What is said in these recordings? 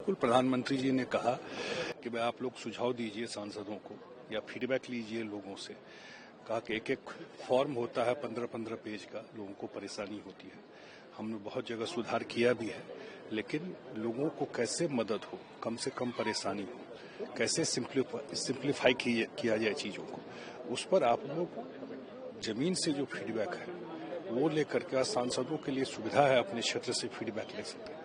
बिल्कुल प्रधानमंत्री जी ने कहा कि भाई आप लोग सुझाव दीजिए सांसदों को या फीडबैक लीजिए लोगों से। कहा कि एक एक फॉर्म होता है 15-15 पेज का, लोगों को परेशानी होती है। हमने बहुत जगह सुधार किया भी है, लेकिन लोगों को कैसे मदद हो, कम से कम परेशानी हो, कैसे सिंप्लीफाई किया जाए चीज़ों को, उस पर आप लोग जमीन से जो फीडबैक है वो लेकर के सांसदों के लिए सुविधा है, अपने क्षेत्र से फीडबैक ले सकते हैं।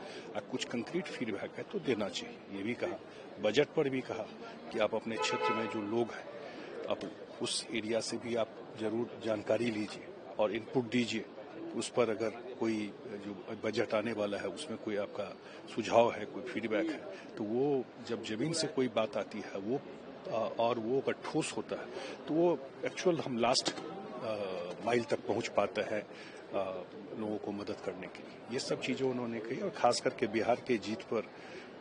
कुछ कंक्रीट फीडबैक है तो देना चाहिए। ये भी कहा, बजट पर भी कहा कि आप अपने क्षेत्र में जो लोग हैं आप उस एरिया से भी आप जरूर जानकारी लीजिए और इनपुट दीजिए। उस पर अगर कोई जो बजट आने वाला है उसमें कोई आपका सुझाव है, कोई फीडबैक है, तो वो जब जमीन से कोई बात आती है वो और वो अगर ठोस होता है तो वो एक्चुअल हम लास्ट माइल तक पहुंच पाते हैं लोगों को मदद करने के लिए। ये सब चीज़ें उन्होंने कही और खास करके बिहार के जीत पर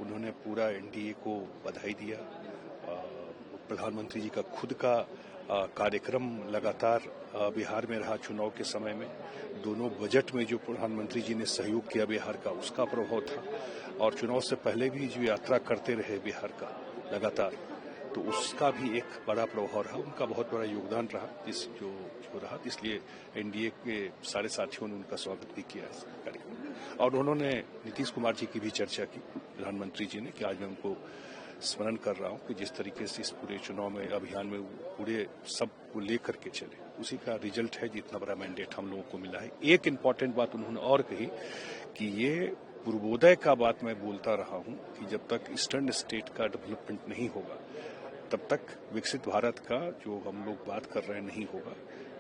उन्होंने पूरा एनडीए को बधाई दिया। प्रधानमंत्री जी का खुद का कार्यक्रम लगातार बिहार में रहा चुनाव के समय में। दोनों बजट में जो प्रधानमंत्री जी ने सहयोग किया बिहार का, उसका प्रभाव था। और चुनाव से पहले भी जो यात्रा करते रहे बिहार का लगातार, तो उसका भी एक बड़ा प्रभाव रहा। उनका बहुत बड़ा योगदान रहा जो रहा, इसलिए एनडीए के सारे साथियों ने उनका स्वागत भी किया इस कार्यक्रम। और उन्होंने नीतीश कुमार जी की भी चर्चा की प्रधानमंत्री जी ने, कि आज मैं उनको स्मरण कर रहा हूं कि जिस तरीके से इस पूरे चुनाव में अभियान में पूरे सबको लेकर के चले, उसी का रिजल्ट है जितना बड़ा मैंडेट हम लोगों को मिला है। एक इम्पॉर्टेंट बात उन्होंने और कही कि ये पूर्वोदय का बात मैं बोलता रहा हूं कि जब तक ईस्टर्न स्टेट का डेवलपमेंट नहीं होगा तब तक विकसित भारत का जो हम लोग बात कर रहे हैं नहीं होगा।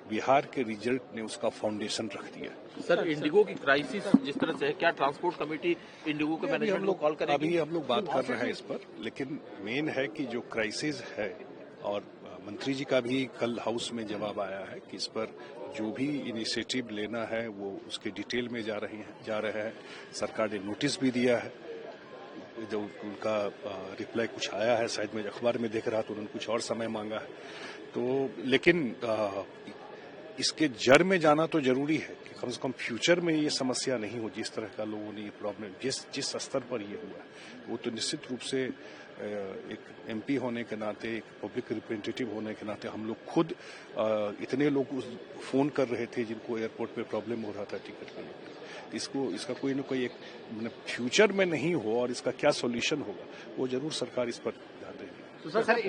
बिहार के रिजल्ट ने उसका फाउंडेशन रख दिया। सर, इंडिगो की क्राइसिस जिस तरह से है, क्या ट्रांसपोर्ट कमिटी इंडिगो के मैनेजमेंट को कॉल करेगी? अभी हम लोग बात कर रहे हैं इस पर, लेकिन मेन है कि जो क्राइसिस है, और मंत्री जी का भी कल हाउस में जवाब आया है कि इस पर जो भी इनिशिएटिव लेना है वो उसके डिटेल में जा रहे हैं। सरकार ने नोटिस भी दिया है। जो उनका रिप्लाई कुछ आया है, शायद मैं अखबार में देख रहा तो उन्होंने कुछ और समय मांगा है। तो लेकिन इसके जड़ में जाना तो जरूरी है कि कम से कम फ्यूचर में ये समस्या नहीं हो। जिस तरह का लोगों ने ये प्रॉब्लम जिस स्तर पर ये हुआ है, वो तो निश्चित रूप से एक एमपी होने के नाते, एक पब्लिक रिप्रेजेंटेटिव होने के नाते हम लोग खुद इतने लोग फोन कर रहे थे जिनको एयरपोर्ट पे प्रॉब्लम हो रहा था टिकट के लिए। इसका कोई न कोई एक फ्यूचर में नहीं हो और इसका क्या सॉल्यूशन होगा वो जरूर सरकार इस पर ध्यान देगी। तो सर